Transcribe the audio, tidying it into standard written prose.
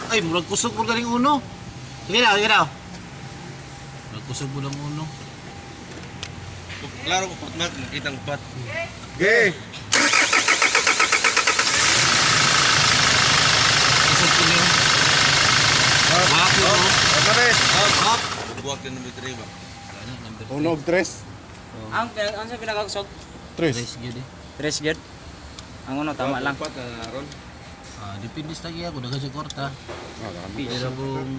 Ay, murag kusog mo galing uno. Sige daw, sige daw. Murag kusog mo lang uno. Klaro ko patmat, kitang pat. Okay. Kusog ko lang. Wak mo. Pares. Hop. Buwag ka number 3 ba? Ano, number 1 of 3. Ang sa pinakakusog? 3. 3 gyud eh. 3 gid. Ang uno tama lang. Pat na ron. Depende sa tagiya ko, dagan sa kwarta. Ah, Pero kung